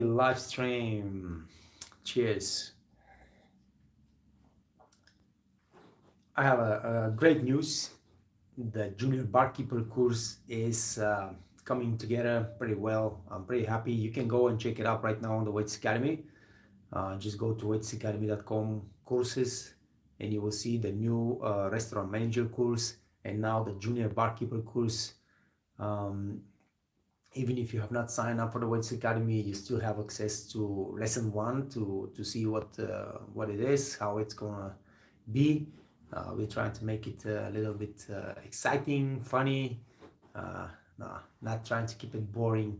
Live stream. Cheers. I have a great news. The junior barkeeper course is coming together pretty well. I'm pretty happy. You can go and check it out right now on the Waits Academy. Just go to waitsacademy.com courses and you will see the new restaurant manager course and now the junior barkeeper course. Um, Even if you have not signed up for the Waits Academy, you still have access to lesson one to see what it is, how it's gonna be. We're trying to make it a little bit exciting, funny, no, not trying to keep it boring.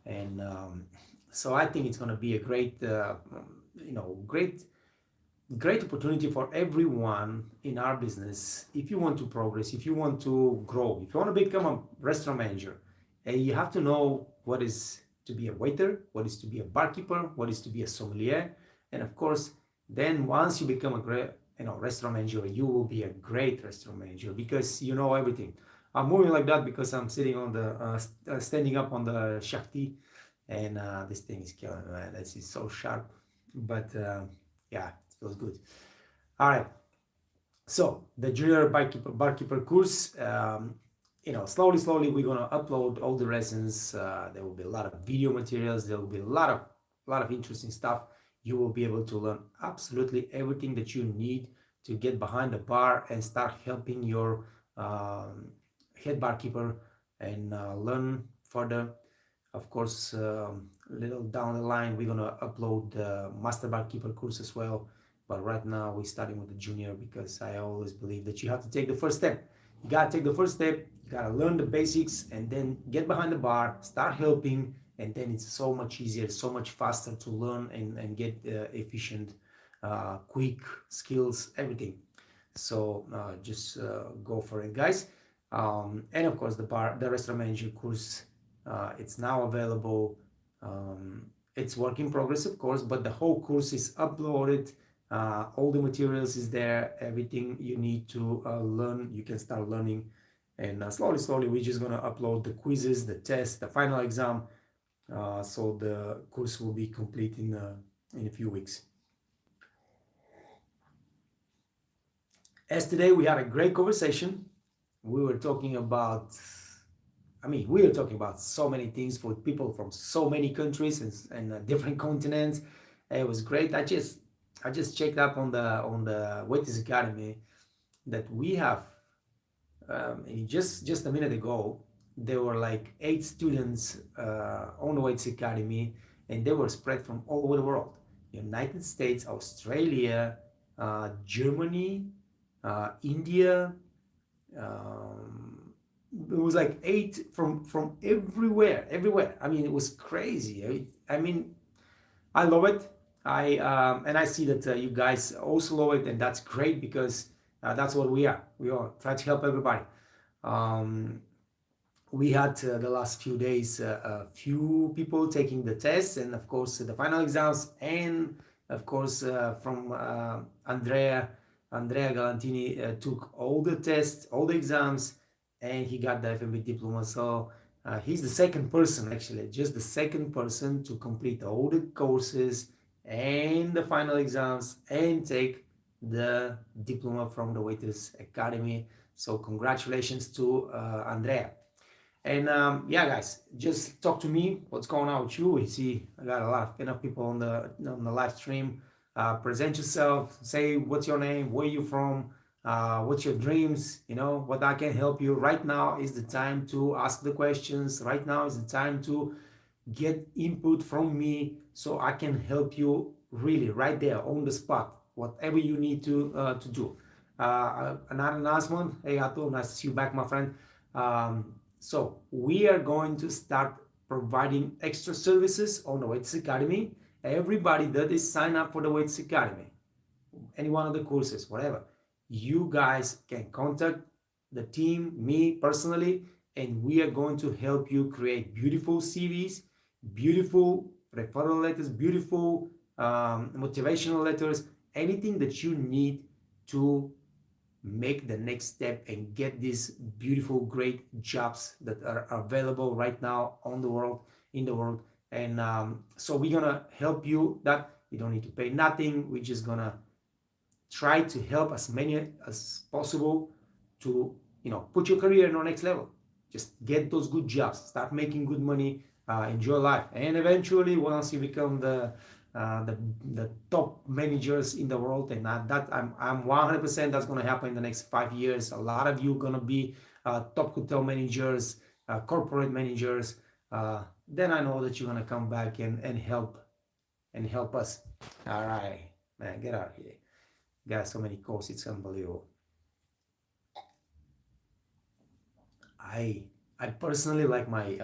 And so I think it's gonna be a great, great opportunity for everyone in our business. If you want to progress, if you want to grow, if you want to become a restaurant manager, and you have to know what is to be a waiter, what is to be a barkeeper, what is to be a sommelier, and of course, then once you become a great, restaurant manager, you will be a great restaurant manager because you know everything. I'm moving like that because I'm sitting on the standing up on the shakti, and this thing is killing me, man. This is so sharp, but yeah, it feels good. All right. So the junior barkeeper course, slowly we're gonna upload all the lessons. There will be a lot of video materials. There will be a lot of interesting stuff. You will be able to learn absolutely everything that you need to get behind the bar and start helping your head barkeeper and learn further. Of course, a little down the line, we're gonna upload the master barkeeper course as well. But right now, we're starting with the junior because I always believe that you have to take the first step. You gotta take the first step. You gotta learn the basics and then get behind the bar, start helping, and then it's so much easier, so much faster to learn and get efficient, quick skills, everything. So just go for it, guys. And of course, the restaurant manager course, it's now available. It's work in progress, of course, but the whole course is uploaded. All the materials is there. Everything you need to learn, you can start learning. And slowly, we're just gonna upload the quizzes, the test, the final exam. So the course will be complete in a few weeks. As today we had a great conversation. We were talking about, we were talking about so many things for people from so many countries and different continents. It was great. I just checked up on the Waiters Academy that we have. Just a minute ago, there were like 8 students on the Waiters Academy, and they were spread from all over the world: United States, Australia, Germany, India. Um, it was like 8 from everywhere. It was crazy. I love it. I see that you guys also love it, and that's great because that's what we are. We all try to help everybody. Um, we had the last few days a few people taking the tests, and of course the final exams, and of course from Andrea Galantini took all the tests, all the exams, and he got the FMB diploma. So he's the second person, actually, just the second person to complete all the courses and the final exams and take the diploma from the Waiters Academy. So congratulations to Andrea. And yeah, guys, just talk to me. What's going on with you? We see I got a lot of enough people on the live stream. Present yourself. Say what's your name, where you from, what's your dreams. What I can help you. Right now is the time to ask the questions. Right now is the time to get input from me so I can help you really right there on the spot. Whatever you need to do. Another announcement. Hey, Ato, nice to see you back, my friend. So we are going to start providing extra services on the Waiters Academy. Everybody that is signed up for the Waiters Academy, any one of the courses, whatever, you guys can contact the team, me personally, and we are going to help you create beautiful CVs, beautiful referral letters, beautiful motivational letters, anything that you need to make the next step and get these beautiful, great jobs that are available right now in the world. And so we're gonna help you that you don't need to pay nothing. We're just gonna try to help as many as possible to put your career in the next level. Just get those good jobs, start making good money, enjoy life, and eventually once you become uh, the the top managers in the world, and that I'm 100% that's going to happen in the next 5 years. A lot of you are going to be top hotel managers, corporate managers. Then I know that you're going to come back and help us. All right, man, get out of here. Got so many calls, it's unbelievable. I I personally like my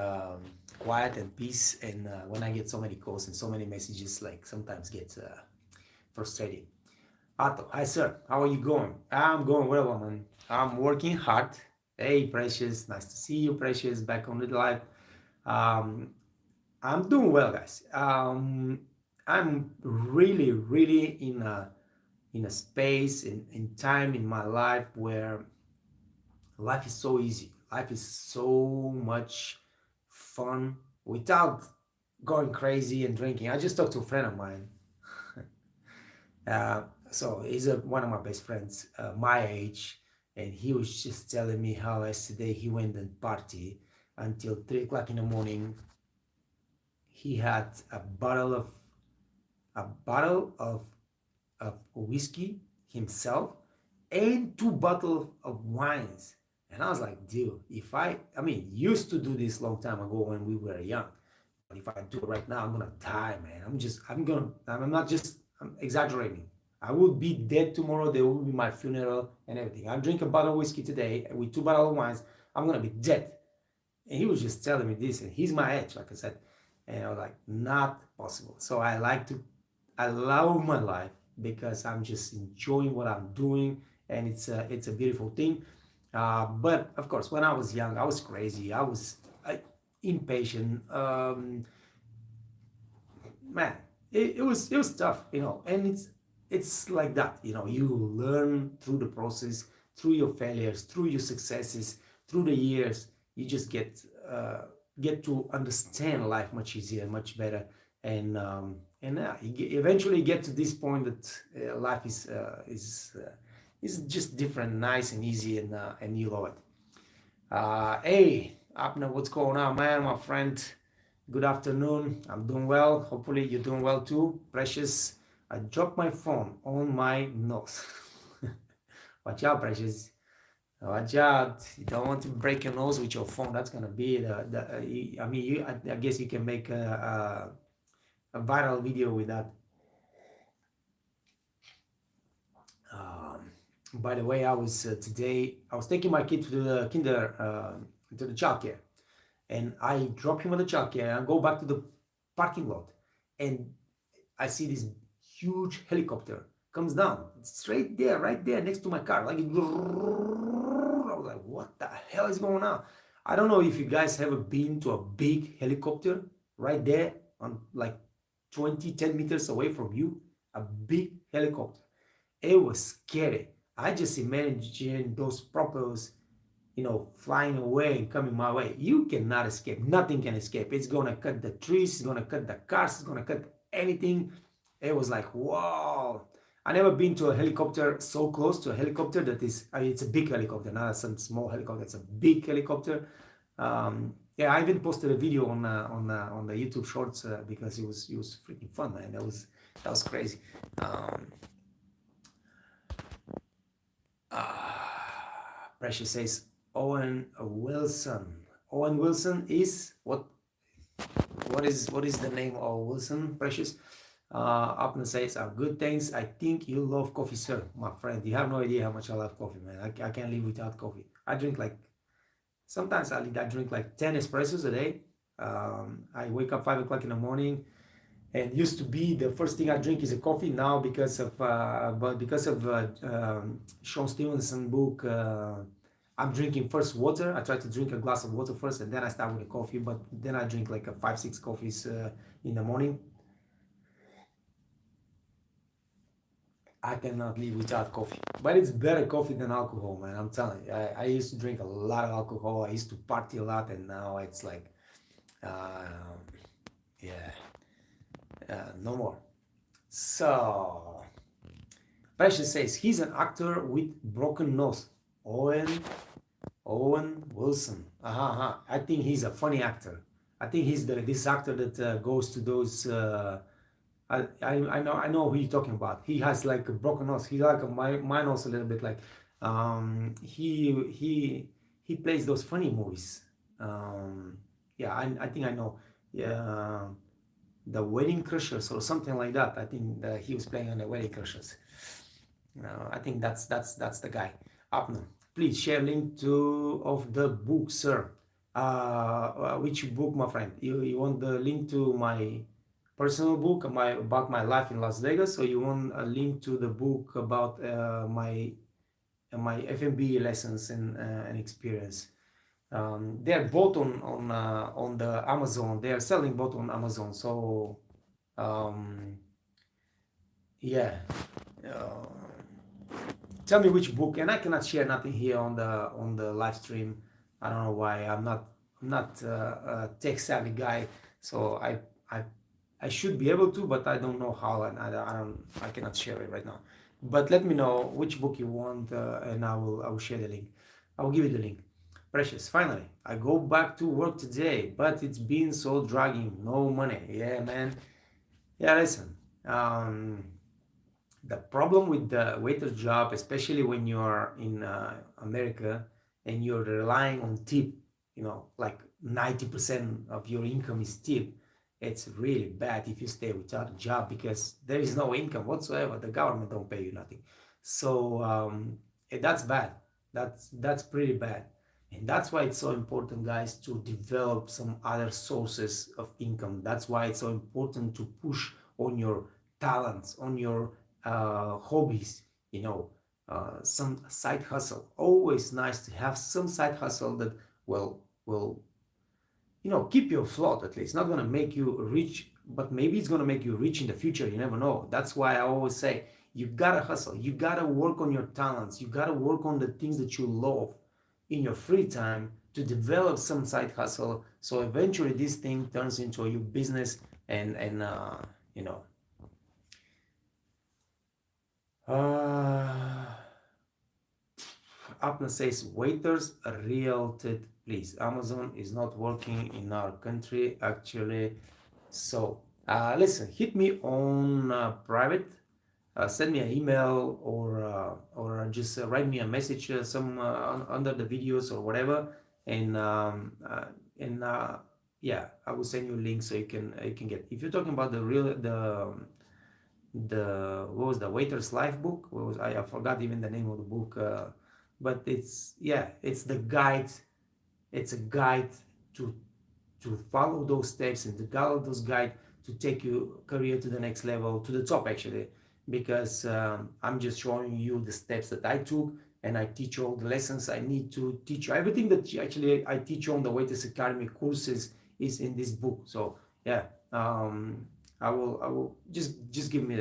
quiet and peace, and when I get so many calls and so many messages, like sometimes get frustrating. Otto, hi sir, how are you going? I'm going well, man. I'm working hard. Hey, Precious, nice to see you, Precious, back on the live. Um, I'm doing well, guys. I'm really, really in a space in time in my life where life is so easy. Life is so much fun without going crazy and drinking. I just talked to a friend of mine. Uh, so he's one of my best friends, my age, and he was just telling me how yesterday he went and party until 3 o'clock in the morning. He had a bottle of whiskey himself and 2 bottles of wines. And I was like, dude, I mean, used to do this long time ago when we were young. But if I do it right now, I'm gonna die, man. I'm exaggerating. I will be dead tomorrow. There will be my funeral and everything. I drink a bottle of whiskey today with 2 bottles of wines. I'm gonna be dead. And he was just telling me this, and he's my age, like I said. And I was like, not possible. So I love my life because I'm just enjoying what I'm doing, and it's a beautiful thing. But of course, when I was young, I was crazy. I was impatient. Man, it was tough, and it's like that. You learn through the process, through your failures, through your successes, through the years. You just get to understand life much easier, much better, and eventually get to this point that life is just different, nice and easy, and you love it. Hey, Abner, what's going on, man, my friend? Good afternoon. I'm doing well. Hopefully, you're doing well too. Precious, I dropped my phone on my nose. Watch out, Precious. Watch out. You don't want to break your nose with your phone. That's going to be I mean, I guess you can make a viral video with that. By the way, I was taking my kid to the to the childcare, and I drop him on the childcare and I go back to the parking lot, and I see this huge helicopter comes down straight there, right there next to my car. Like, I was like, what the hell is going on? I don't know if you guys ever been to a big helicopter right there on like 10 meters away from you, a big helicopter. It was scary. I just imagine those propellers, flying away and coming my way. You cannot escape. Nothing can escape. It's gonna cut the trees. It's gonna cut the cars. It's gonna cut anything. It was like, wow. I never been to a helicopter so close to a helicopter that is. I mean, it's a big helicopter, not some small helicopter. It's a big helicopter. Yeah, I even posted a video on the YouTube Shorts because it was freaking fun, man. That was crazy. Precious says Owen Wilson. Owen Wilson is what? What is the name of Wilson? Precious. Upton says, good things. I think you love coffee, sir, my friend. You have no idea how much I love coffee, man. I can't live without coffee. I drink sometimes I drink like 10 espressos a day. I wake up 5 o'clock in the morning, and used to be the first thing I drink is a coffee. Now because of Sean Stevenson book, I'm drinking first water. I try to drink a glass of water first, and then I start with a coffee. But then I drink like 5-6 coffees in the morning. I cannot live without coffee, but it's better coffee than alcohol, man. I'm telling you. I used to drink a lot of alcohol. I used to party a lot, and now it's like, uh, Yeah, no more. So Precious says he's an actor with broken nose. Owen Owen Wilson. I think he's a funny actor. I think he's this actor that goes to those. I know who you're talking about. He has like a broken nose. He's like my nose a little bit like. He plays those funny movies. Yeah, I think I know. Yeah, the Wedding Crushers or something like that. I think he was playing on the Wedding Crushers. I think that's the guy. Abner, please share link to of the book, sir. Which book, my friend? You want the link to my personal book about my life in Las Vegas, or you want a link to the book about my FMB lessons and experience? They're both on the Amazon. They are selling both on Amazon. So um, yeah. Uh, Tell me which book, and I cannot share nothing here on the live stream. I don't know why. I'm not a tech savvy guy, so I I should be able to, but I don't know how, and I cannot share it right now. But let me know which book you want, and I will share the link. I will give you the link. Precious. Finally, I go back to work today, but it's been so dragging. No money. Yeah, man. Yeah, listen. The problem with the waiter job, especially when you're in America and you're relying on tip, like 90% of your income is tip, it's really bad if you stay without a job because there is no income whatsoever. The government don't pay you nothing. So that's bad. That's pretty bad. And that's why it's so important, guys, to develop some other sources of income. That's why it's so important to push on your talents, on your hobbies, some side hustle. Always nice to have some side hustle that will keep you afloat at least. Not gonna make you rich, but maybe it's gonna make you rich in the future. You never know. That's why I always say you gotta hustle. You gotta work on your talents. You gotta work on the things that you love in your free time to develop some side hustle. So eventually this thing turns into your business and you know uh Apna says, waiters realted, please. Amazon is not working in our country, actually. So, listen, hit me on private. Send me an email or just write me a message under the videos or whatever, and and yeah, I will send you a link so you can get. If you're talking about the what was the waiter's life book, what was I forgot even the name of the book, but it's the guide. It's a guide to follow those steps and to follow those guide to take your career to the next level, to the top actually, because I'm just showing you the steps that I took, and I teach all the lessons I need to teach you. Everything that actually I teach you on the Waiters Academy courses is in this book. So yeah, I will just give me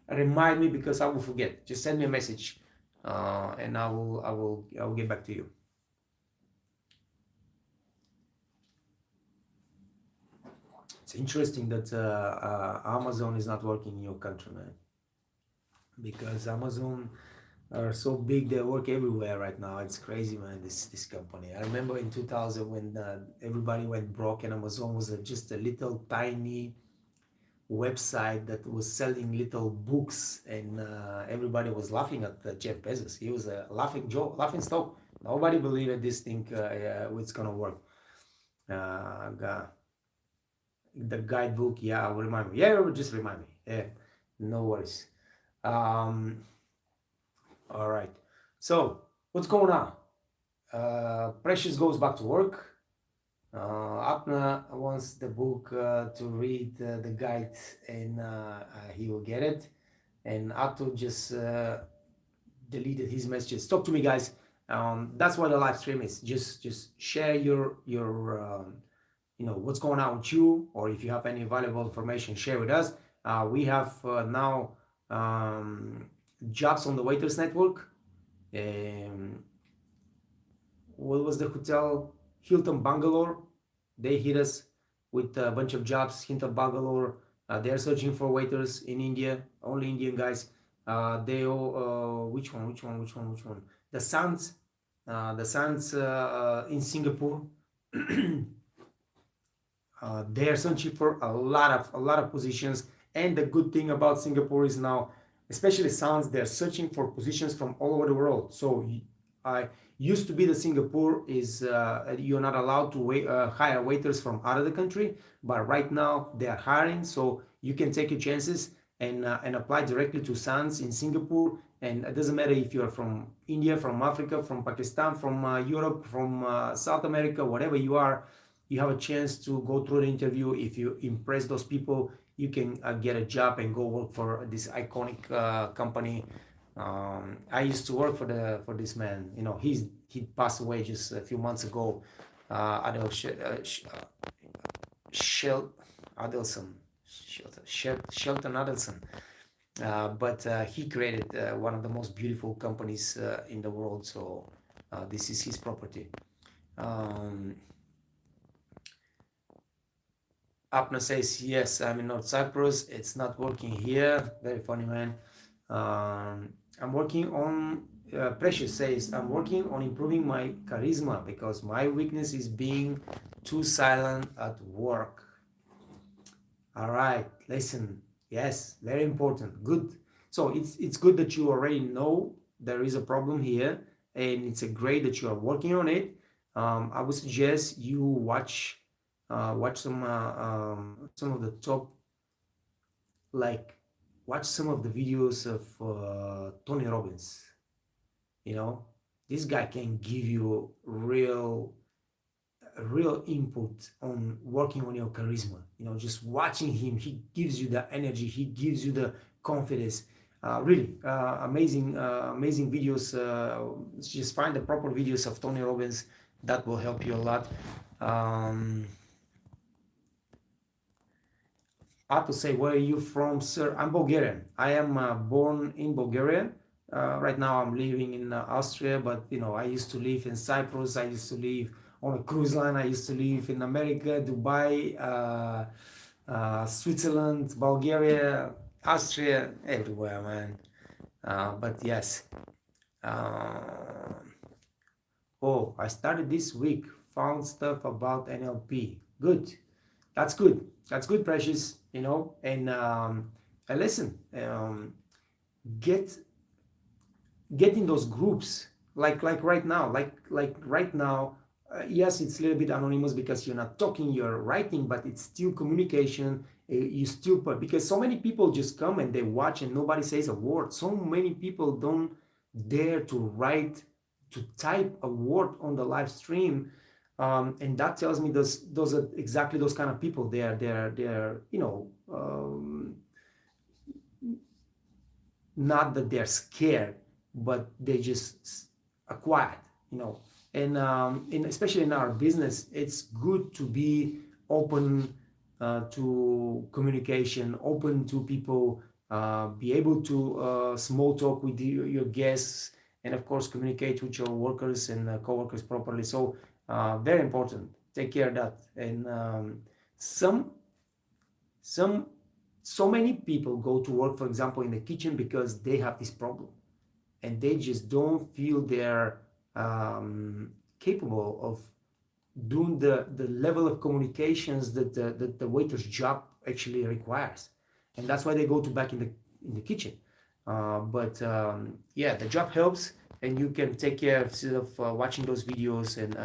remind me, because I will forget. Just send me a message, and I will get back to you. It's interesting that Amazon is not working in your country, man, because Amazon are so big. They work everywhere right now. It's crazy, man. This company. I remember in 2000 when everybody went broke, and Amazon was just a little tiny website that was selling little books, and everybody was laughing at Jeff Bezos. He was a laughing joke, laughing stock. Nobody believed this thing it's gonna work. The guidebook, yeah, will remind me. Yeah, just remind me. Yeah, no worries. Um, all right. So what's going on? Precious goes back to work. Apna wants the book to read the guide, and he will get it. And Ato just deleted his messages. Talk to me, guys. That's what the live stream is. Just share your what's going on with you, or if you have any valuable information, share with us. We have now jobs on the Waiters Network. Um, what was the hotel? Hilton Bangalore. They hit us. with a bunch of jobs, hint of Bangalore. They're searching for waiters in India, only Indian guys. They all, which one? The Suns, in Singapore. They are searching for a lot of positions. And the good thing about Singapore is now, especially Sounds, they're searching for positions from all over the world. So I used to be the Singapore is you're not allowed to hire waiters from out of the country, but right now they are hiring, so you can take your chances and apply directly to Sounds in Singapore. And it doesn't matter if you're from India, from Africa, from Pakistan, from Europe, from South America, whatever you are, you have a chance to go through the interview. If you impress those people, you can get a job and go work for this iconic company. I used to work for this man. He passed away just a few months ago. Adel Adelson, Shelton Adelson. But he created one of the most beautiful companies in the world. So this is his property. Apna says, yes, I'm in North Cyprus. It's not working here. Very funny, man. I'm working on, Precious says, I'm working on improving my charisma because my weakness is being too silent at work. All right, listen. Yes, very important. Good. So it's good that you already know there is a problem here, and it's great that you are working on it. I would suggest you watch some of the top, like watch some of the videos of Tony Robbins. This guy can give you real input on working on your charisma. Just watching him, he gives you the energy, he gives you the confidence. Really amazing videos. Just find the proper videos of Tony Robbins. That will help you a lot. I have to say, where are you from, sir? I'm Bulgarian. I am born in Bulgaria. Right now I'm living in Austria, but I used to live in Cyprus. I used to live on a cruise line. I used to live in America, Dubai, Switzerland, Bulgaria, Austria, everywhere, man. But yes. Oh, I started this week. Found stuff about NLP. Good. That's good. That's good, Precious. And listen. Get in those groups, like right now, yes, it's a little bit anonymous because you're not talking, you're writing, but it's still communication. You still put, because so many people just come and they watch and nobody says a word. So many people don't dare to write, to type a word on the live stream. And that tells me those are exactly those kind of people. They're not that they're scared, but they just are quiet. And especially in our business, it's good to be open to communication, open to people, be able to small talk with your guests, and of course communicate with your workers and co-workers properly. So very important. Take care of that. And so many people go to work, for example, in the kitchen because they have this problem, and they just don't feel they're capable of doing the level of communications that the waiter's job actually requires, and that's why they go to back in the kitchen. But yeah, the job helps, and you can take care of watching those videos and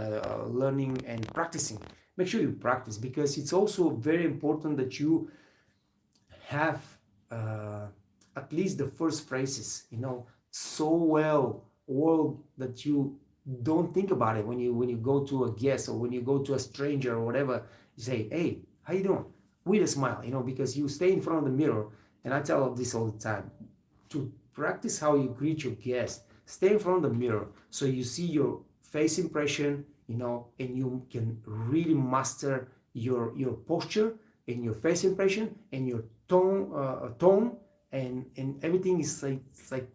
learning and practicing. Make sure you practice, because it's also very important that you have at least the first phrases, so well that you don't think about it when you go to a guest, or when you go to a stranger or whatever. You say, hey, how you doing, with a smile, because you stay in front of the mirror. And I tell this all the time, to practice how you greet your guest, stay in front of the mirror so you see your face impression, and you can really master your posture and your face impression and your tone, and everything is like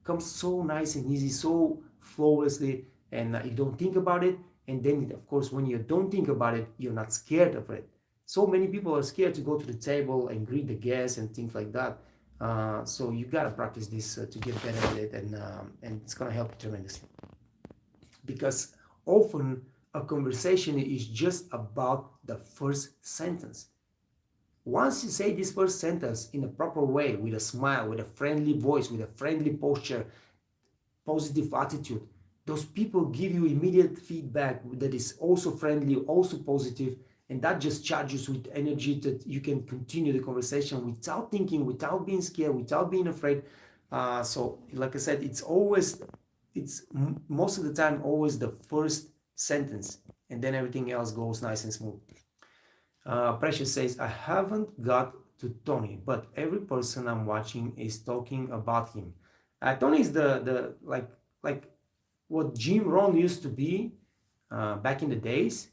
comes so nice and easy, so flawlessly, and you don't think about it. And then of course, when you don't think about it, you're not scared of it. So many people are scared to go to the table and greet the guests and things like that. So you gotta practice this to get better at it, and it's gonna help you tremendously. Because often a conversation is just about the first sentence. Once you say this first sentence in a proper way, with a smile, with a friendly voice, with a friendly posture, positive attitude, those people give you immediate feedback that is also friendly, also positive, and that just charges with energy that you can continue the conversation without thinking, without being scared, without being afraid. So like I said, it's most of the time always the first sentence, and then everything else goes nice and smooth. Precious says, I haven't got to Tony, but every person I'm watching is talking about him. Tony is the like what Jim Rohn used to be back in the days.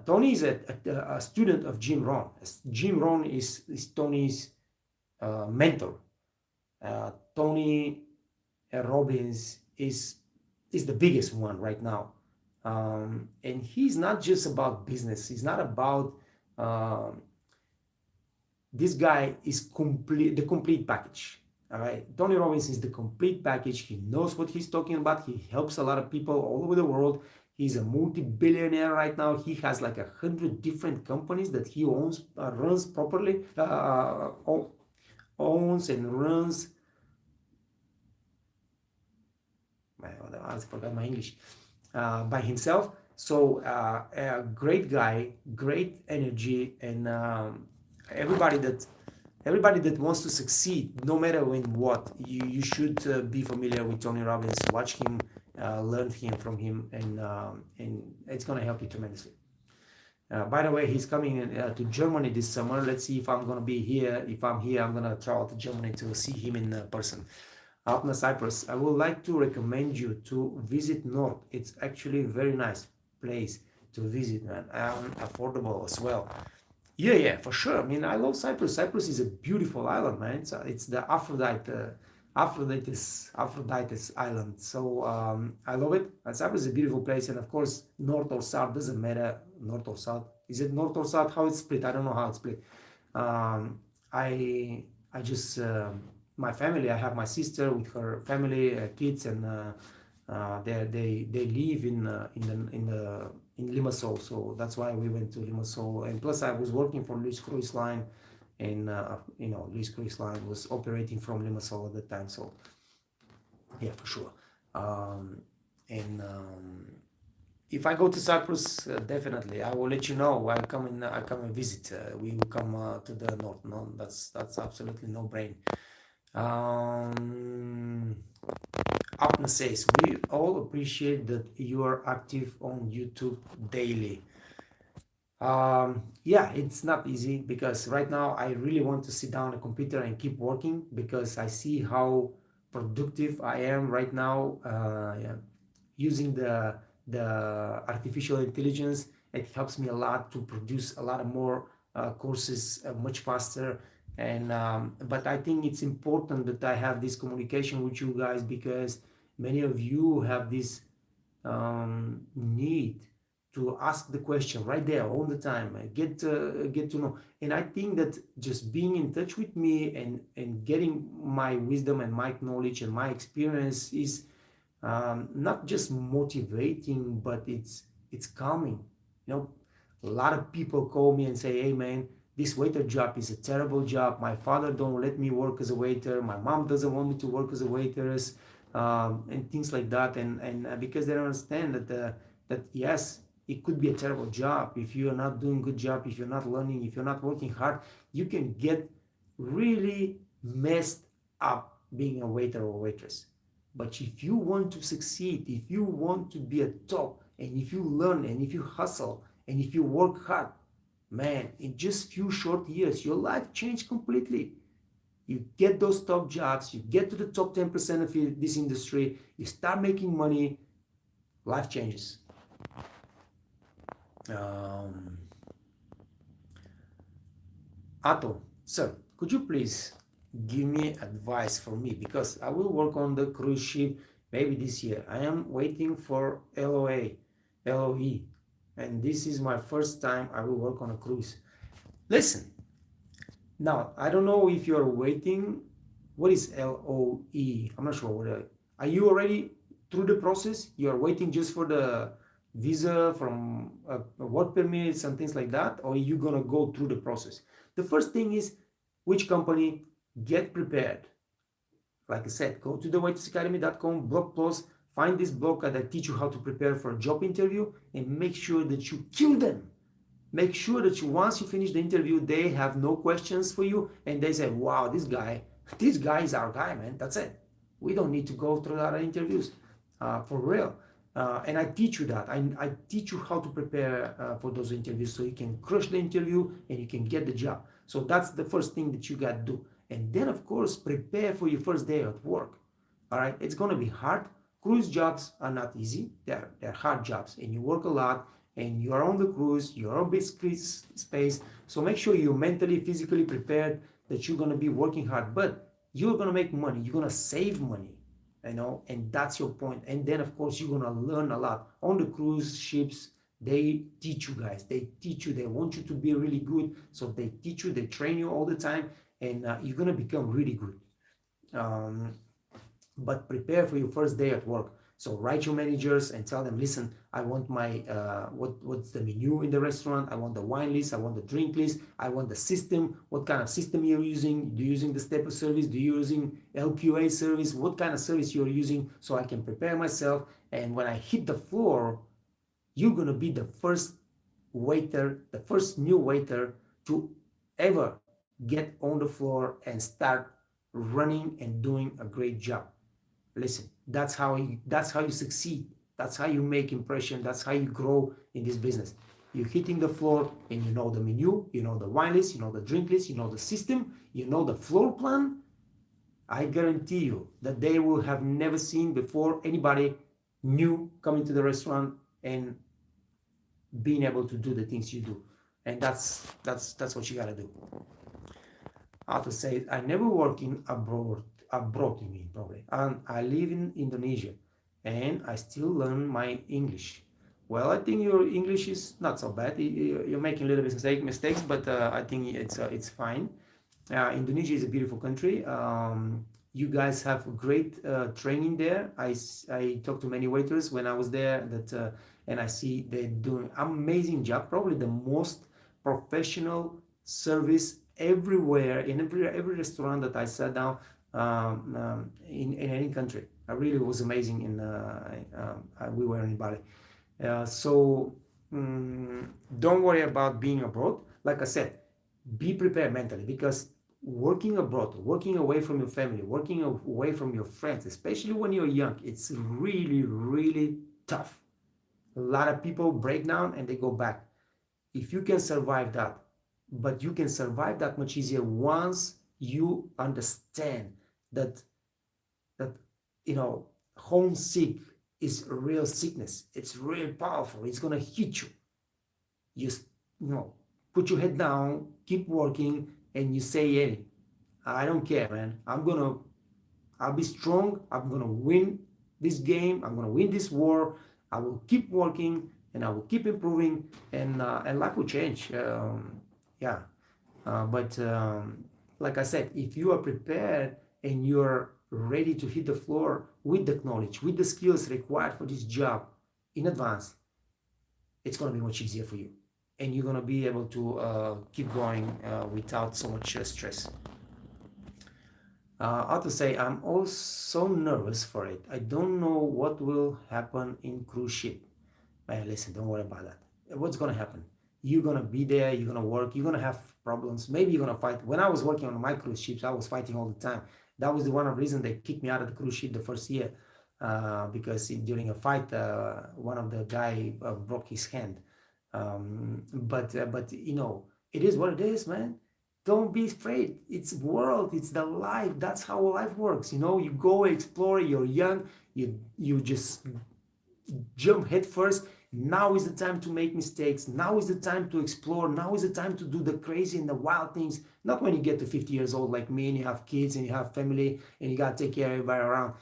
Tony is a student of Jim Rohn. Jim Rohn is Tony's mentor. Tony Robbins is the biggest one right now, and he's not just about business. He's not about this guy is the complete package. All right, Tony Robbins is the complete package. He knows what he's talking about. He helps a lot of people all over the world. He's a multi-billionaire right now. He has like 100 different companies that he runs properly, owns and runs. I forgot my English. By himself. So a great guy, great energy, and everybody that wants to succeed, no matter in what, you should be familiar with Tony Robbins. Watch him, learn from him, and it's gonna help you tremendously. By the way, he's coming to Germany this summer. Let's see if I'm gonna be here. If I'm here, I'm gonna travel to Germany to see him in person. Alpna Cyprus, I would like to recommend you to visit North. It's actually a very nice place to visit, man, and affordable as well. Yeah, for sure. I mean, I love Cyprus. Cyprus is a beautiful island, man. It's the Aphrodite's island. So I love it. And Cyprus is a beautiful place, and of course, north or south doesn't matter. North or south, is it north or south? How it's split? I don't know how it's split. I just my family. I have my sister with her family, kids, and they live in Limassol, so that's why we went to Limassol. And plus, I was working for Luis Cruise Line, and Luis Cruise Line was operating from Limassol at the time. So yeah, for sure. If I go to Cyprus, definitely I will let you know. I come and visit. We will come to the north. No, that's absolutely no brain. Apna says, we all appreciate that you are active on YouTube daily. Yeah, it's not easy, because right now I really want to sit down on a computer and keep working, because I see how productive I am right now, using the artificial intelligence. It helps me a lot to produce a lot of more courses much faster. And but I think it's important that I have this communication with you guys, because many of you have this need to ask the question right there all the time, get to know. And I think that just being in touch with me and getting my wisdom and my knowledge and my experience is not just motivating, but it's calming. A lot of people call me and say, hey man, this waiter job is a terrible job. My father don't let me work as a waiter. My mom doesn't want me to work as a waitress, and things like that. And because they don't understand that yes, it could be a terrible job. If you're not doing a good job, if you're not learning, if you're not working hard, you can get really messed up being a waiter or waitress. But if you want to succeed, if you want to be a top, and if you learn, and if you hustle, and if you work hard, man, in just few short years, your life changed completely. You get those top jobs, you get to the top 10% of this industry, you start making money, life changes. Ato, sir, could you please give me advice for me, because I will work on the cruise ship maybe this year. I am waiting for LOE, and this is my first time I will work on a cruise. Listen, now I don't know if you're waiting. What is LOE? I'm not sure what. Are you already through the process? You are waiting just for the visa from work permits and things like that, or are you gonna go through the process? The first thing is which company. Get prepared. Like I said, go to the waitersacademy.com blog post, find this blog that teach you how to prepare for a job interview, and make sure that you kill them. Make sure that once you finish the interview, they have no questions for you, and they say, wow, this guy is our guy, man. That's it. We don't need to go through other interviews, for real. And I teach you that. I teach you how to prepare for those interviews so you can crush the interview and you can get the job. So that's the first thing that you got to do. And then, of course, prepare for your first day at work. All right, it's going to be hard. Cruise jobs are not easy. They're hard jobs, and you work a lot, and you're on the cruise, you're on big space. So make sure you're mentally, physically prepared that you're going to be working hard, but you're going to make money. You're going to save money, and that's your point. And then, of course, you're going to learn a lot. On the cruise ships, they teach you guys. They teach you. They want you to be really good. So they teach you, they train you all the time, and you're going to become really good. But prepare for your first day at work. So write your managers and tell them, listen, I want my what's the menu in the restaurant, I want the wine list, I want the drink list, I want the system, what kind of system you're using, do you using the step of service, do you using LQA service, what kind of service you're using, so I can prepare myself. And when I hit the floor, you're gonna be the first waiter, the first new waiter to ever get on the floor and start running and doing a great job. Listen, that's how you succeed. That's how you make impression. That's how you grow in this business. You're hitting the floor and you know the menu, you know the wine list, you know the drink list, you know the system, you know the floor plan. I guarantee you that they will have never seen before anybody new coming to the restaurant and being able to do the things you do. And that's what you gotta do. How to say it? I never work in abroad you mean probably, and I live in Indonesia, and I still learn my English. Well, I think your English is not so bad. You're making a little bit mistakes, but I think it's fine. Indonesia is a beautiful country. You guys have great training there. I talked to many waiters when I was there, and I see they're doing amazing job. Probably the most professional service everywhere in every restaurant that I sat down, in any country. I really was amazing we were in Bali. Don't worry about being abroad. Like I said, be prepared mentally, because working abroad, working away from your family, working away from your friends, especially when you're young, it's really, really tough. A lot of people break down and they go back. If you can survive that, but you can survive that much easier once you understand that that homesick is a real sickness. It's real powerful. It's gonna hit you. Just put your head down, keep working, and you say, hey, I don't care, man. I'll be strong. I'm gonna win this game. I'm gonna win this war. I will keep working and I will keep improving, and life will change. Yeah. But like I said, if you are prepared and you're ready to hit the floor with the knowledge, with the skills required for this job in advance, it's going to be much easier for you. And you're going to be able to keep going without so much stress. How to say, I'm also nervous for it. I don't know what will happen in cruise ship. Man, listen, don't worry about that. What's going to happen? You're going to be there, you're going to work, you're going to have problems. Maybe you're going to fight. When I was working on my cruise ships, I was fighting all the time. That was the one of the reasons they kicked me out of the cruise ship the first year, because during a fight, one of the guy broke his hand. But it is what it is, man. Don't be afraid. It's world. It's the life. That's how life works. You go explore. You're young. You just jump head first. Now is the time to make mistakes. Now is the time to explore. Now is the time to do the crazy and the wild things. Not when you get to 50 years old like me and you have kids and you have family and you got to take care of everybody around.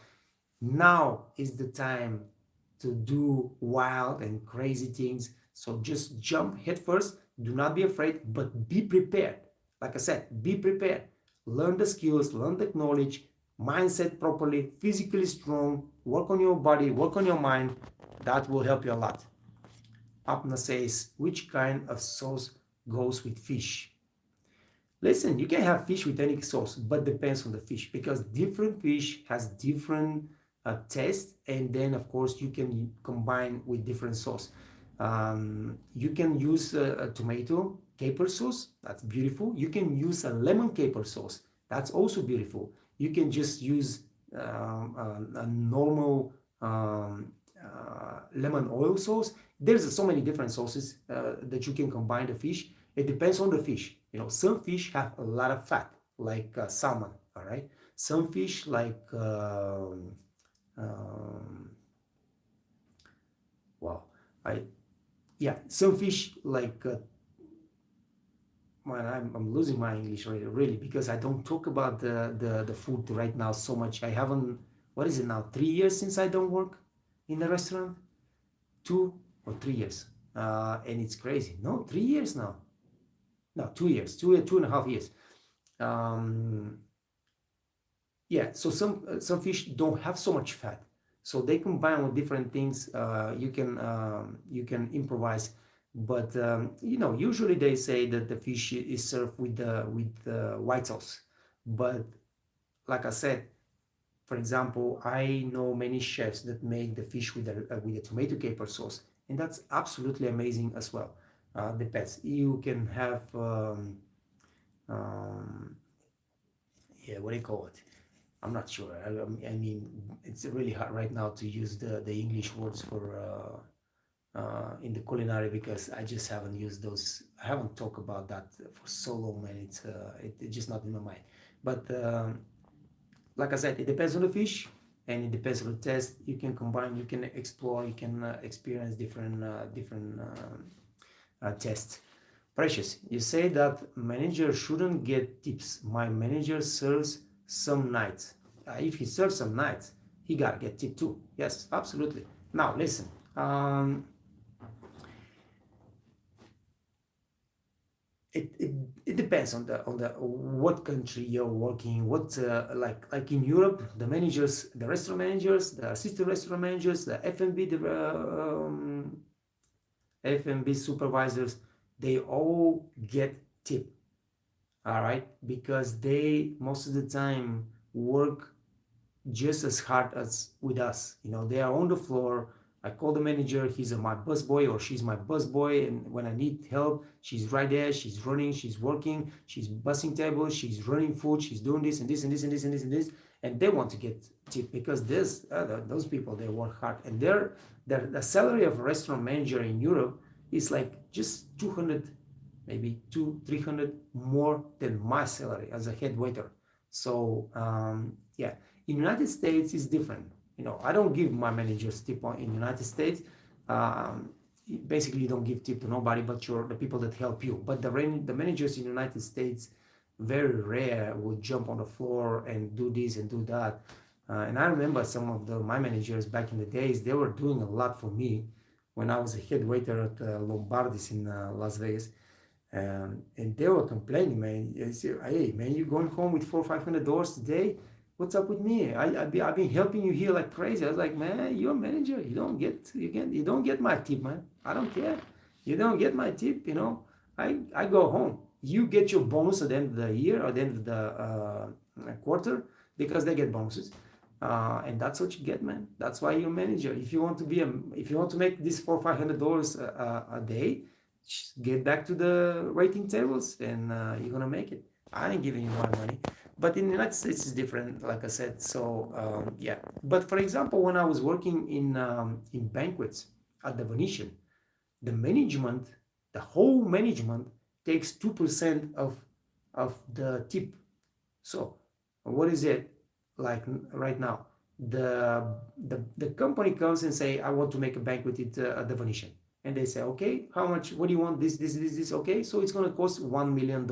Now is the time to do wild and crazy things. So just jump head first. Do not be afraid, but be prepared. Like I said, be prepared. Learn the skills, learn the knowledge, mindset properly, physically strong, work on your body, work on your mind. That will help you a lot. Apna says, which kind of sauce goes with fish? Listen, you can have fish with any sauce, but depends on the fish, because different fish has different taste, and then of course you can combine with different sauce. You can use a tomato caper sauce, that's beautiful. You can use a lemon caper sauce, that's also beautiful. You can just use a normal lemon oil sauce. There's so many different sauces that you can combine the fish. It depends on the fish. Some fish have a lot of fat, like salmon, all right? Some fish like, some fish like, man, I'm losing my English really, because I don't talk about the food right now so much. I haven't, what is it now, 3 years since I don't work in the restaurant? 2 or 3 years. And it's crazy. No, 3 years now. No, 2 years, 2.5 years. So some fish don't have so much fat, so they combine with different things. You can improvise, but usually they say that the fish is served with white sauce. But like I said, for example, I know many chefs that make the fish with a tomato caper sauce, and that's absolutely amazing as well. Depends. You can have, what do you call it? I'm not sure. I mean, it's really hard right now to use the English words for in the culinary, because I just haven't used those. I haven't talked about that for so long, man. It's just not in my mind. But like I said, it depends on the fish, and it depends on the taste. You can combine, you can explore, you can experience different tests. Precious, you say that manager shouldn't get tips. My manager serves some nights. If he serves some nights, he gotta get tip too. Yes, absolutely. Now listen. It depends on the what country you're working. What like in Europe, the managers, the restaurant managers, the assistant restaurant managers, the F&B supervisors, they all get tip. All right, because they most of the time work just as hard as with us. They are on the floor. I call the manager, he's my bus boy or she's my bus boy, and when I need help, she's right there, she's running, she's working, she's bussing tables, she's running food, she's doing this and this and this and this and this and this, and they want to get tip, because those people, they work hard, and the salary of a restaurant manager in Europe is like just 200, maybe 200-300 more than my salary as a head waiter. So in United States it's different. I don't give my managers tip in United States. Basically, you don't give tip to nobody but the people that help you. But the managers in United States, very rare, would jump on the floor and do this and do that. And I remember some of my managers back in the days, they were doing a lot for me when I was a head waiter at Lombardi's in Las Vegas. And they were complaining, man. They say, hey, man, you're going home with $400-500 today? What's up with me? I've been helping you here like crazy. I was like, man, you're a manager. You don't get my tip, man. I don't care. You don't get my tip. I go home. You get your bonus at the end of the year or the end of the quarter, because they get bonuses, and that's what you get, man. That's why you're a manager. If you want to make this $400-500 a day, just get back to the rating tables, and you're gonna make it. I ain't giving you my money. But in the United States, it's different, like I said. So, But for example, when I was working in banquets at the Venetian, the whole management takes 2% of the tip. So, what is it like right now? The company comes and say, I want to make a banquet at the Venetian. And they say, okay, how much? What do you want? This. Okay, so it's going to cost $1 million.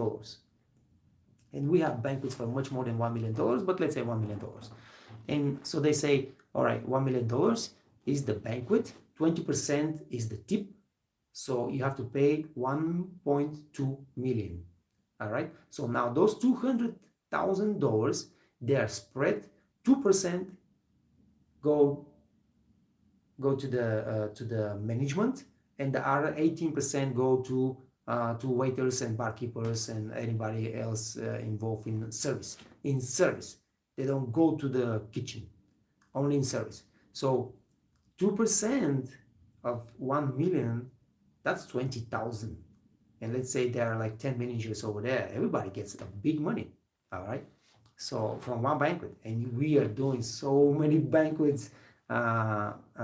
And we have banquets for much more than $1 million, but let's say $1 million. And so they say, all right, $1 million is the banquet, 20% is the tip. So you have to pay 1.2 million. All right. So now those $200,000, they are spread. 2% go to the management, and the other 18% go to waiters and barkeepers and anybody else involved in service. In service, they don't go to the kitchen, only in service. So 2% of 1 million, that's 20,000. And let's say there are like 10 managers over there, everybody gets a big money. All right. So from one banquet, and we are doing so many banquets.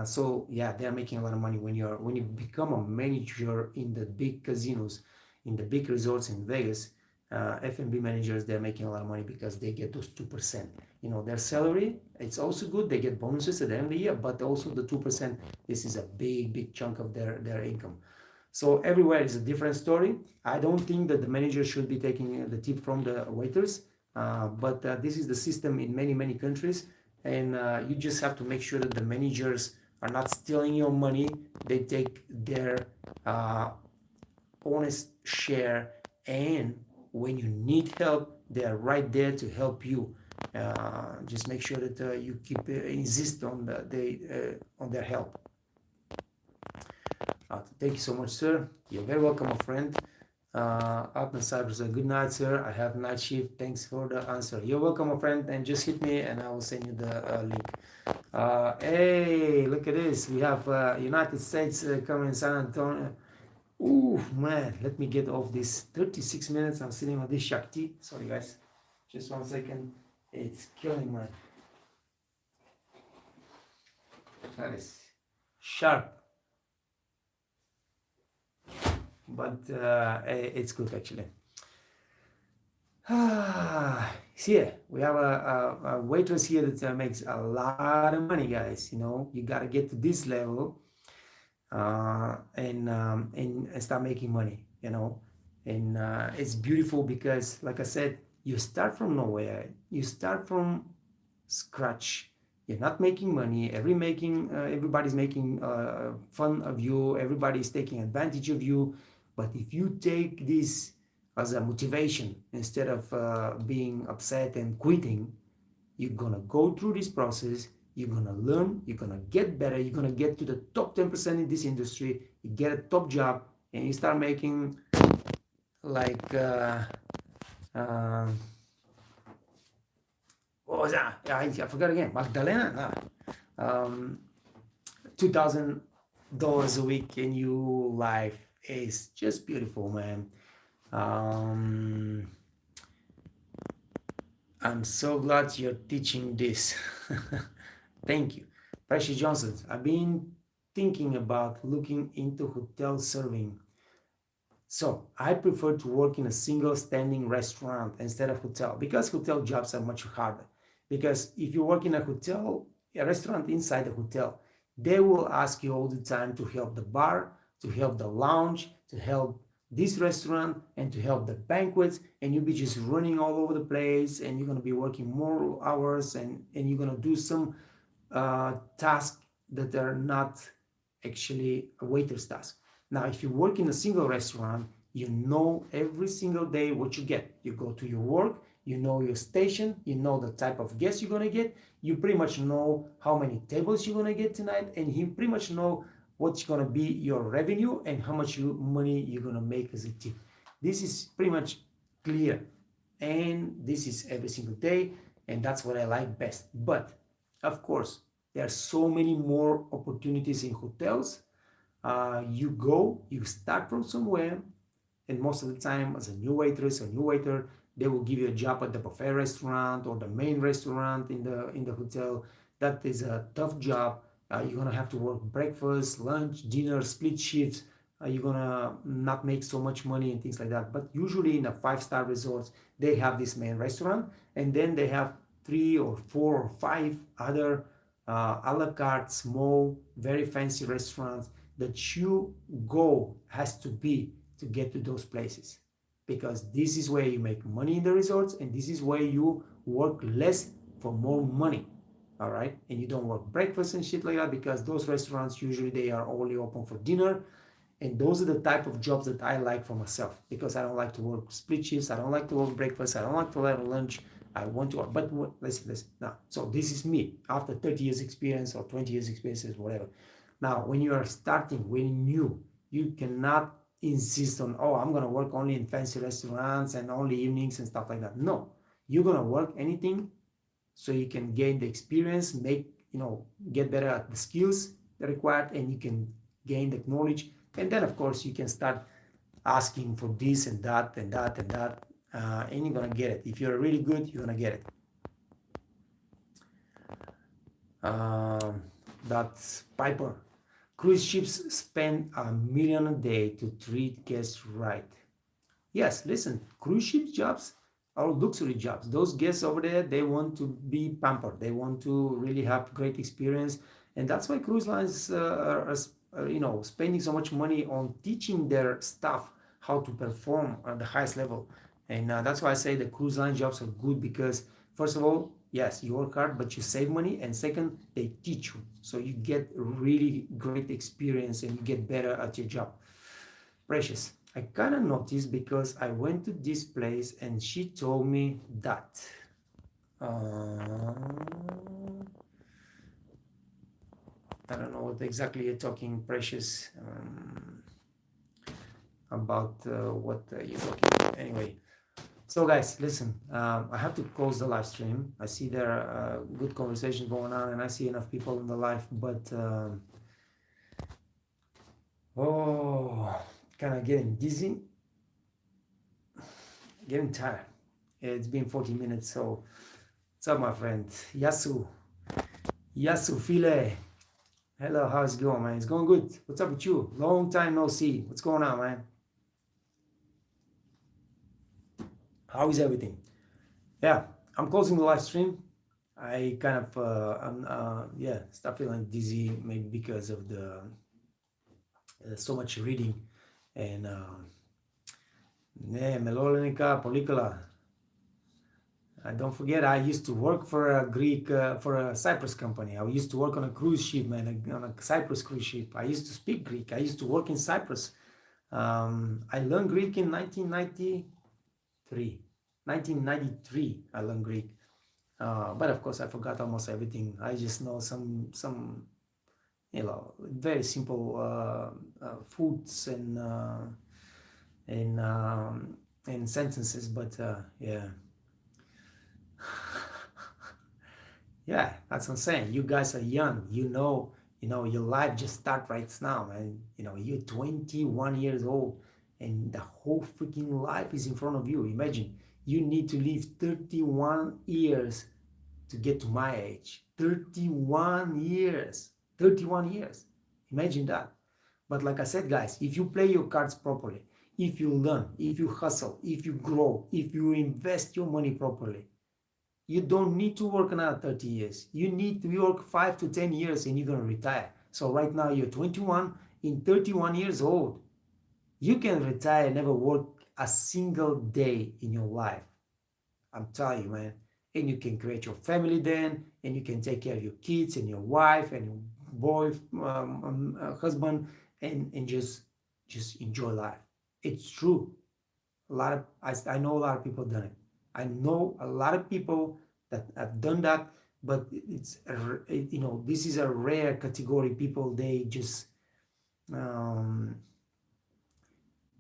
So yeah, they're making a lot of money when you become a manager in the big casinos, in the big resorts in Vegas. F&B managers, they're making a lot of money because they get those 2%. Their salary, it's also good. They get bonuses at the end of the year, but also the 2%. This is a big chunk of their income. So everywhere is a different story. I don't think that the manager should be taking the tip from the waiters, but this is the system in many countries, and you just have to make sure that the managers are not stealing your money. They take their honest share, and when you need help, they are right there to help you. Just make sure that you keep insist on their help. Thank you so much, sir. You're very welcome, my friend. Adnan Cyber said, good night, sir. I have night shift. Thanks for the answer. You're welcome, my friend. And just hit me and I will send you the link. Hey, look at this. We have United States coming in San Antonio. Ooh, man. Let me get off this 36 minutes. I'm sitting on this Shakti. Sorry, guys. Just 1 second. It's killing, man. That is sharp. But it's good, actually. Here we have a waitress here that makes a lot of money, guys. You gotta get to this level and start making money. And it's beautiful because, like I said, you start from nowhere. You start from scratch. You're not making money. Everybody's making fun of you. Everybody's taking advantage of you. But if you take this as a motivation instead of being upset and quitting, you're gonna go through this process. You're gonna learn. You're gonna get better. You're gonna get to the top 10% in this industry. You get a top job, and you start making like what was that? I forgot again. Magdalena. $2,000 a week, and your life is just beautiful, man. I'm so glad you're teaching this. Thank you. Precious Johnson, I've been thinking about looking into hotel serving. So I prefer to work in a single standing restaurant instead of hotel, because hotel jobs are much harder. Because if you work in a restaurant inside the hotel, they will ask you all the time to help the bar, to help the lounge, to help this restaurant, and to help the banquets, and you'll be just running all over the place, and you're going to be working more hours, and you're going to do some tasks that are not actually a waiter's task. Now, if you work in a single restaurant, you know every single day what you get. You go to your work, you know your station, you know the type of guests you're going to get, you pretty much know how many tables you're going to get tonight, and you pretty much know what's going to be your revenue and how much money you're going to make as a tip. This is pretty much clear, and this is every single day, and that's what I like best. But of course, there are so many more opportunities in hotels. You start from somewhere, and most of the time, as a new waitress or new waiter, they will give you a job at the buffet restaurant or the main restaurant in the hotel. That is a tough job. You're gonna have to work breakfast, lunch, dinner, split shifts. You're gonna not make so much money and things like that. But usually in a 5-star resorts, they have this main restaurant, and then they have 3 or 4 or 5 other a la carte, small, very fancy restaurants that you go has to be to get to those places, because this is where you make money in the resorts, and this is where you work less for more money. All right, and you don't work breakfast and shit like that, because those restaurants usually they are only open for dinner, And those are the type of jobs that I like for myself, because I don't like to work split shifts. I don't like to work breakfast. I don't like to have lunch. I want to work. But listen. Now, so this is me after 30 years experience or 20 years experience, whatever. Now, when you are starting, when new, you cannot insist on, oh, I'm going to work only in fancy restaurants and only evenings and stuff like that. No, you're going to work anything so you can gain the experience, get better at the skills required, and you can gain the knowledge. And then, of course, you can start asking for this and that and that and that, and you're going to get it. If you're really good, you're going to get it. That's Piper. Cruise ships spend $1 million a day to treat guests right. Yes, listen, cruise ship jobs are luxury jobs. Those guests over there, they want to be pampered. They want to really have great experience, and that's why cruise lines are spending so much money on teaching their staff how to perform at the highest level. And that's why I say the cruise line jobs are good, because first of all, yes, you work hard, but you save money, and second, they teach you, so you get really great experience and you get better at your job. Precious, I kind of noticed because I went to this place and she told me that I don't know what exactly you're talking, Precious, about what you're talking about. Anyway, so guys, listen, I have to close the live stream. I see there are good conversation going on, and I see enough people in the live, but kind of getting dizzy, getting tired. It's been 40 minutes, so what's up, my friend? Yasu File. Hello, how's it going, man? It's going good. What's up with you? Long time no see. What's going on, man? How is everything? Yeah, I'm closing the live stream. I kind of start feeling dizzy, maybe because of the so much reading, and Melolenica Policola. Don't forget, I used to work for a Cyprus company. I used to work on a cruise ship, man, on a Cyprus cruise ship. I used to speak Greek. I used to work in Cyprus. I learned Greek in 1993. 1993, I learned Greek. But of course, I forgot almost everything. I just know some very simple foods and sentences. But yeah. Yeah, that's what I'm saying. You guys are young. Your life just start right now, man. You're 21 years old, and the whole freaking life is in front of you. Imagine you need to live 31 years to get to my age. 31 years. 31 years. Imagine that. But like I said, guys, if you play your cards properly, if you learn, if you hustle, if you grow, if you invest your money properly, you don't need to work another 30 years. You need to work 5 to 10 years and you're going to retire. So right now you're 21, in 31 years old, you can retire and never work a single day in your life. I'm telling you, man. And you can create your family then, and you can take care of your kids and your wife and your boy, husband, and just enjoy life. It's true. I know a lot of people done it. I know a lot of people that have done that, but this is a rare category. People, they just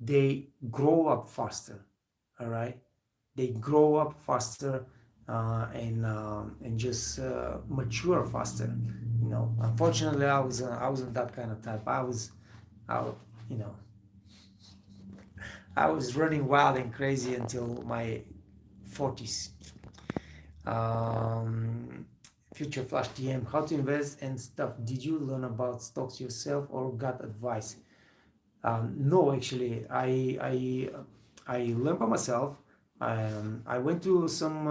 they grow up faster. All right, they grow up faster and just mature faster. Unfortunately, I wasn't that kind of type. I was running wild and crazy until my 40s. Future Flash DM, how to invest and stuff. Did you learn about stocks yourself or got advice? No, actually, I learned by myself. I went to some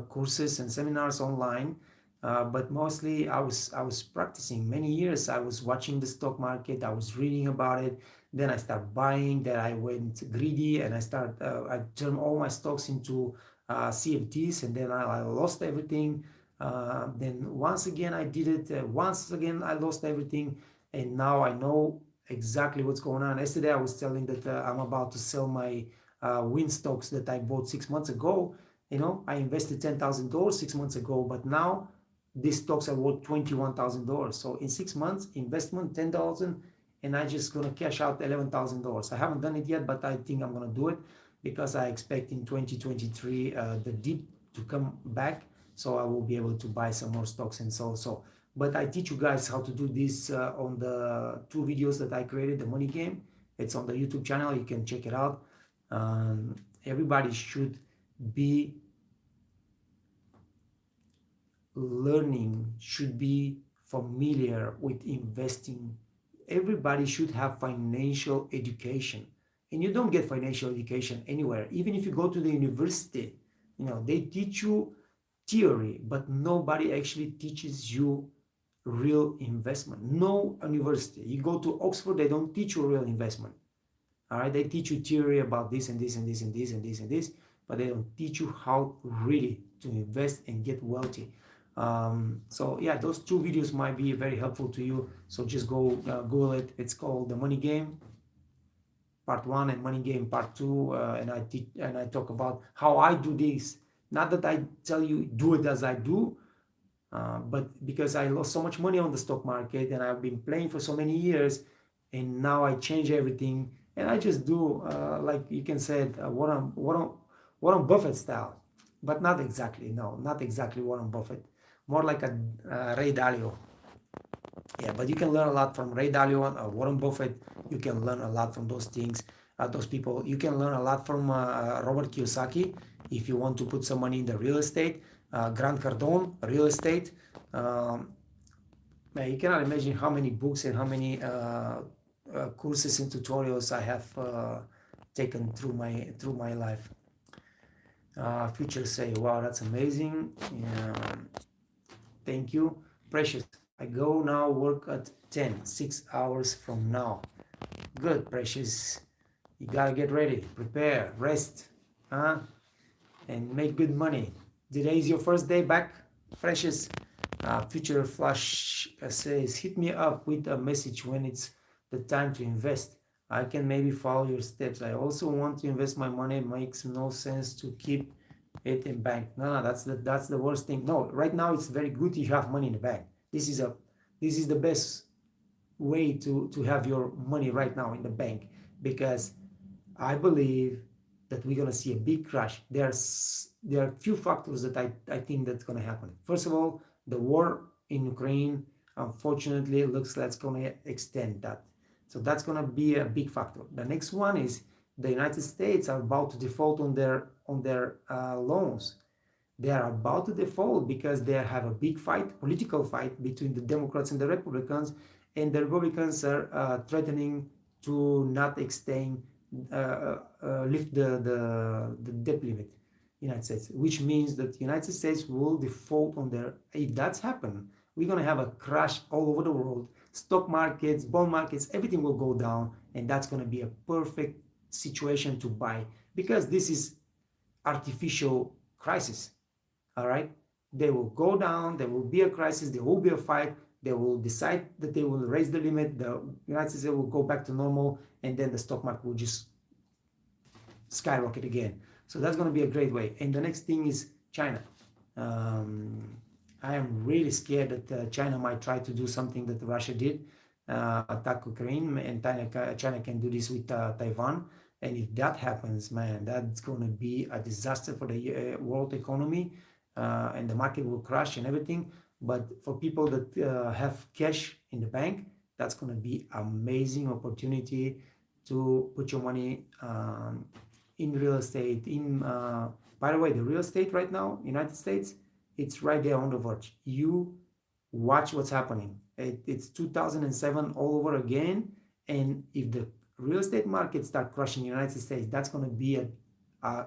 courses and seminars online, but mostly I was practicing. Many years I was watching the stock market. I was reading about it. Then I started buying. Then I went greedy and I turned all my stocks into CFDs, and then I lost everything. Then once again I did it. Once again I lost everything, and now I know exactly what's going on. Yesterday I was telling that I'm about to sell my win stocks that I bought 6 months ago. I invested $10,000 6 months ago, but now these stocks are worth $21,000. So in 6 months, investment $10,000, and I just gonna cash out $11,000. I haven't done it yet, but I think I'm gonna do it because I expect in 2023 the dip to come back, so I will be able to buy some more stocks and so. But I teach you guys how to do this on the 2 videos that I created, the money game. It's on the YouTube channel, you can check it out. Everybody should be learning, should be familiar with investing. Everybody should have financial education, and you don't get financial education anywhere. Even if you go to the university, they teach you theory, but nobody actually teaches you real investment. No university. You go to Oxford, they don't teach you real investment. All right, they teach you theory about this and this and this and this and this and this, but they don't teach you how really to invest and get wealthy. So yeah, those 2 videos might be very helpful to you. So just go Google it. It's called The Money Game Part 1 and Money Game Part 2, and I teach and I talk about how I do this. Not that I tell you do it as I do, but because I lost so much money on the stock market and I've been playing for so many years, and now I change everything and I just do like you can say Warren Buffett style, but not exactly. No, not exactly Warren Buffett. More like a Ray Dalio. Yeah, but you can learn a lot from Ray Dalio, Warren Buffett. You can learn a lot from those things, those people. You can learn a lot from Robert Kiyosaki if you want to put some money in the real estate. Grant Cardone, real estate. You cannot imagine how many books and how many courses and tutorials I have taken through my life. Future say, wow, that's amazing. Thank you, Precious. I go now work at 10, 6 hours from now. Good, Precious. You gotta get ready, prepare, rest, and make good money. Today is your first day back, Precious. Future Flash says, hit me up with a message when it's the time to invest. I can maybe follow your steps. I also want to invest my money. It makes no sense to keep it in bank. No, that's the worst thing. No, right now it's very good you have money in the bank. This is the best way to have your money right now in the bank, because I believe that we're gonna see a big crash. There are few factors that I think that's gonna happen. First of all, the war in Ukraine, unfortunately, looks like it's gonna extend that. So that's gonna be a big factor. The next one is the United States are about to default on their loans. They are about to default because they have a big fight, political fight between the Democrats and the Republicans, and the Republicans are threatening to not extend, lift the debt limit, United States, which means that the United States will default on their. If that's happened, we're gonna have a crash all over the world. Stock markets, bond markets, everything will go down, and that's gonna be a perfect situation to buy, because this is artificial crisis. All right, they will go down, there will be a crisis, there will be a fight, they will decide that they will raise the limit, the United States will go back to normal, and then the stock market will just skyrocket again. So that's going to be a great way. And the next thing is China. I am really scared that China might try to do something that Russia did, attack Ukraine, and China can do this with Taiwan. And if that happens, man, that's going to be a disaster for the world economy, and the market will crash and everything. But for people that have cash in the bank, that's going to be amazing opportunity to put your money in real estate. By the way, the real estate right now, United States, it's right there on the verge. You watch what's happening. It's 2007 all over again. And if the real estate market start crushing the United States, that's going to be a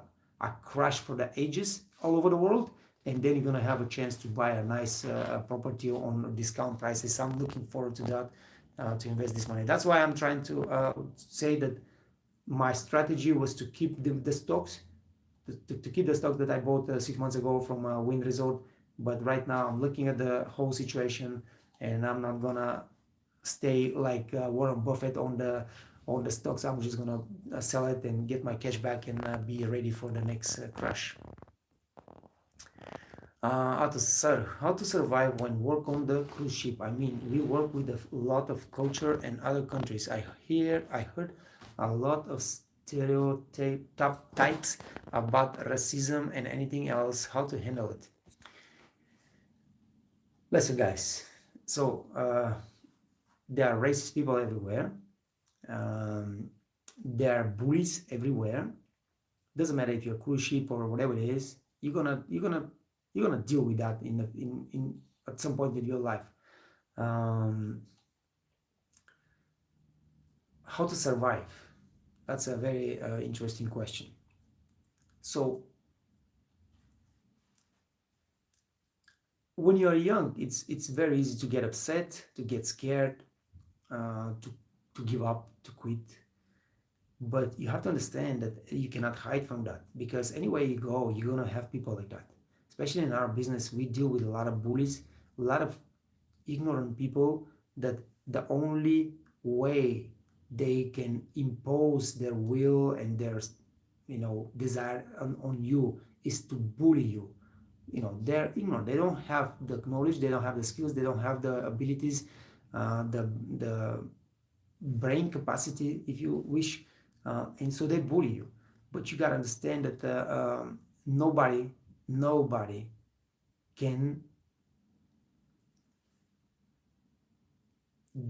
crash for the ages all over the world. And then you're going to have a chance to buy a nice property on discount prices. I'm looking forward to that, to invest this money. That's why I'm trying to say that my strategy was to keep the stocks, to keep the stocks that I bought 6 months ago from Wind Resort. But right now I'm looking at the whole situation, and I'm not gonna stay like Warren Buffett on the stocks. I'm just gonna sell it and get my cash back and be ready for the next crash. How to survive when work on the cruise ship. I mean, we work with a lot of culture and other countries. I heard a lot of stereotypes about racism and anything else. How to handle it? Listen, guys. So there are racist people everywhere. Um, there are bullies everywhere. Doesn't matter if you're a cruise ship or whatever it is. You're gonna deal with that in at some point in your life. Um, how to survive? That's a very interesting question. So when you're young, it's very easy to get upset, to get scared, to give up, to quit. But you have to understand that you cannot hide from that, because anywhere you go, you're gonna have people like that. Especially in our business, we deal with a lot of bullies, a lot of ignorant people that the only way they can impose their will and their desire on you is to bully you. They're ignorant. They don't have the knowledge, they don't have the skills, they don't have the abilities, the brain capacity, if you wish, and so they bully you. But you got to understand that nobody can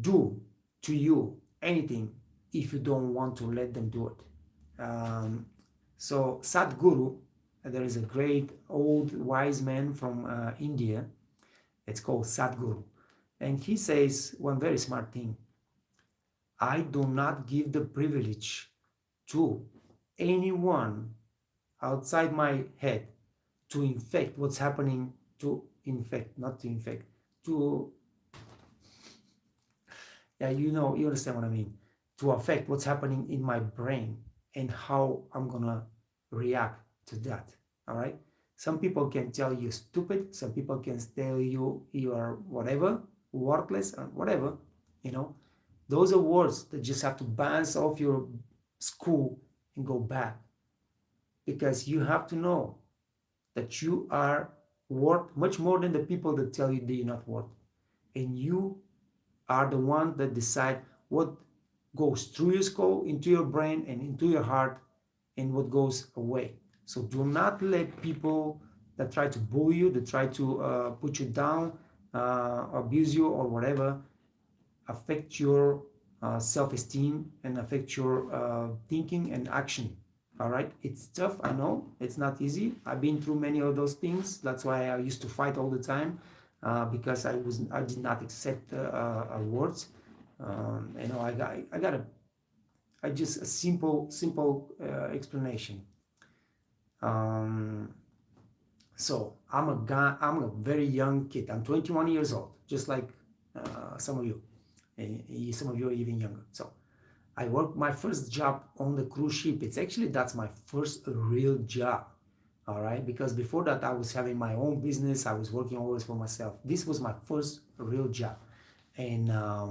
do to you anything if you don't want to let them do it. So Sadhguru, there is a great old wise man from India. It's called Sadhguru, and he says one very smart thing: I do not give the privilege to anyone outside my head to infect what's happening, to infect, not to infect, to, yeah, you understand what I mean, to affect what's happening in my brain and how I'm gonna react to that. All right. Some people can tell you stupid, some people can tell you you are whatever, worthless, or whatever. Those are words that just have to bounce off your skull and go back, because you have to know that you are worth much more than the people that tell you that you're not worth. And you are the one that decide what goes through your skull, into your brain, and into your heart, and what goes away. So do not let people that try to bully you, that try to put you down, abuse you, or whatever, affect your self-esteem and affect your thinking and action. All right, it's tough, I know, it's not easy. I've been through many of those things. That's why I used to fight all the time, because I did not accept words. I just a simple explanation. So I'm a very young kid. I'm 21 years old, just like some of you. Some of you are even younger. So I worked my first job on the cruise ship. That's my first real job. All right, because before that I was having my own business. I was working always for myself. This was my first real job, and I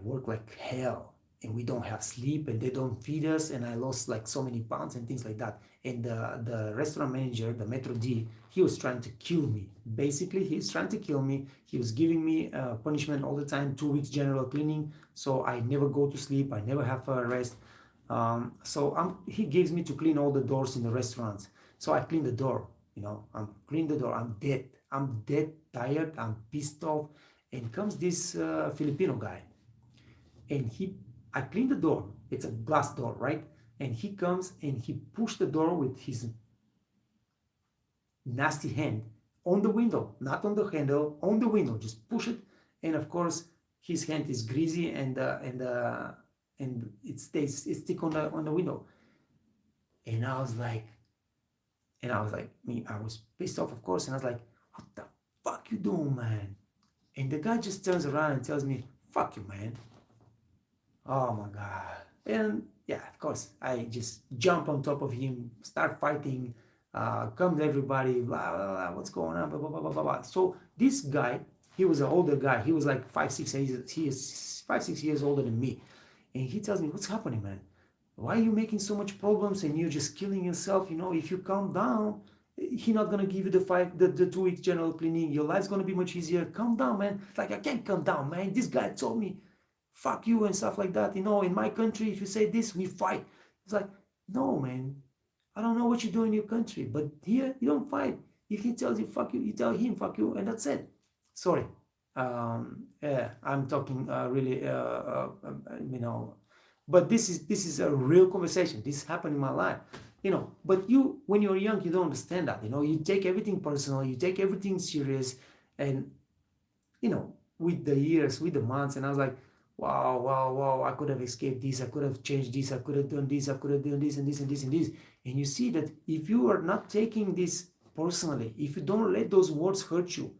work like hell, and we don't have sleep, and they don't feed us, and I lost like so many pounds and things like that. And the restaurant manager, the Metro D, he was trying to kill me. Basically, he's trying to kill me. He was giving me punishment all the time, 2 weeks general cleaning, so I never go to sleep, I never have a rest. He gives me to clean all the doors in the restaurants. So I clean the door, I'm clean the door. I'm dead tired, I'm pissed off, and comes this Filipino guy, and I clean the door. It's a glass door, right? And he comes and he pushed the door with his nasty hand on the window, not on the handle, on the window. Just push it, and of course his hand is greasy, and it stick on the window. And I was like, I was pissed off, of course, and I was like, what the fuck you doing, man? And the guy just turns around and tells me, fuck you, man. Oh my God. And yeah, of course, I just jump on top of him, start fighting, come to everybody, blah, blah, blah, what's going on, blah, blah, blah, blah, blah. So this guy, He was an older guy. He was like 5, 6 years. He is 5, 6 years older than me, and he tells me, "What's happening, man? Why are you making so much problems and you're just killing yourself? If you calm down, he not gonna give you the 2 weeks general cleaning. Your life's gonna be much easier. Calm down, man." Like, I can't calm down, man. This guy told me, "Fuck you" and stuff like that. In my country, if you say this, we fight. It's like, no, man. I don't know what you do in your country, but here you don't fight. If he tells you fuck you, you tell him fuck you, and that's it. Sorry. Yeah, I'm talking really, but this is a real conversation. This happened in my life, But when you're young, you don't understand that. You take everything personal, you take everything serious, and with the years, with the months, and I was like, wow, wow, wow, I could have escaped this, I could have changed this, I could have done this, I could have done this and this and this and this. And you see that if you are not taking this personally, if you don't let those words hurt you,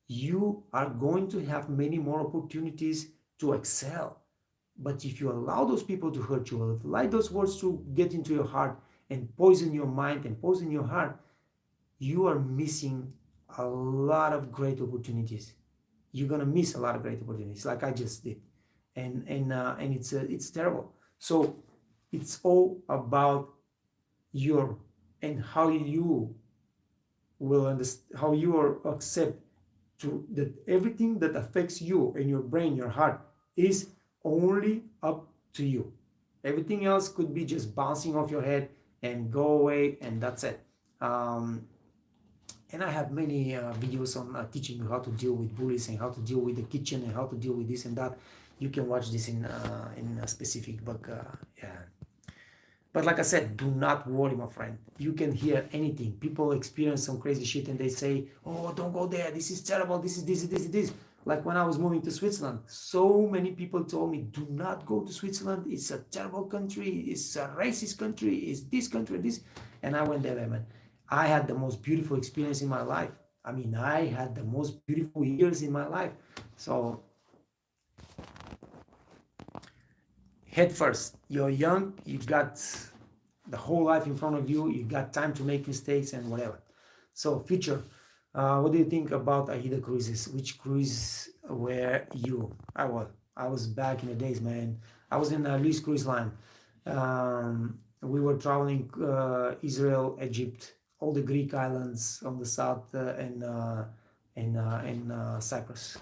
you are going to have many more opportunities to excel. But if you allow those people to hurt you, allow those words to get into your heart and poison your mind and poison your heart, you are missing a lot of great opportunities. You're gonna miss a lot of great opportunities, like I just did, and it's terrible. So it's all about your and how you will understand, how you are accept to that everything that affects you and your brain, your heart, is only up to you. Everything else could be just bouncing off your head and go away, and that's it. And I have many videos on teaching you how to deal with bullies and how to deal with the kitchen and how to deal with this and that. You can watch this in a specific book. Yeah. But like I said, do not worry, my friend. You can hear anything. People experience some crazy shit and they say, "Oh, don't go there. This is terrible. This is this, this, this." Like when I was moving to Switzerland, so many people told me, "Do not go to Switzerland. It's a terrible country. It's a racist country. It's this country, this." And I went there, man. I had the most beautiful experience in my life. I mean, I had the most beautiful years in my life. So head first. You're young, you got the whole life in front of you, you got time to make mistakes and whatever. So future, what do you think about AIDA cruises? Which cruise were you? I was back in the days, man. I was in a Lease Cruise Line. We were traveling Israel, Egypt, all the Greek islands on the south, and Cyprus.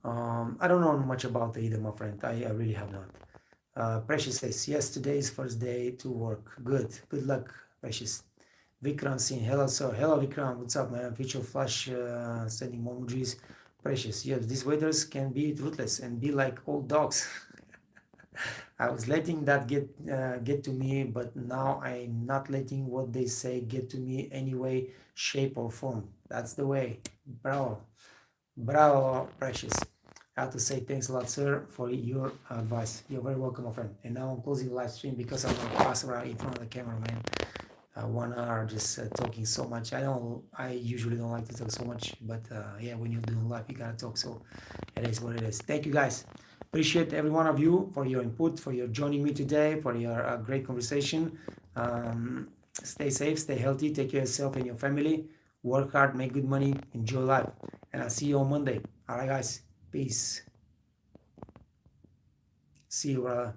I don't know much about AIDA, my friend. I really have not. Precious says, yes, today is first day to work. Good luck, Precious. Vikram saying, hello, sir. Hello, Vikram. What's up, man? Future Flash sending more emojis. Precious, yes, these waiters can be ruthless and be like old dogs. I was letting that get to me, but now I'm not letting what they say get to me any way, shape, or form. That's the way. Bravo, Precious. I have to say thanks a lot, sir, for your advice. You're very welcome, my friend. And now I'm closing the live stream because I'm going to pass around in front of the camera, man. 1 hour just talking so much. I usually don't like to talk so much, but yeah, when you're doing live, you gotta talk. So it is what it is. Thank you, guys. Appreciate every one of you for your input, for your joining me today, for your great conversation. Stay safe, stay healthy, take care of yourself and your family. Work hard, make good money, enjoy life. And I'll see you on Monday. All right, guys. Peace. See you, brother.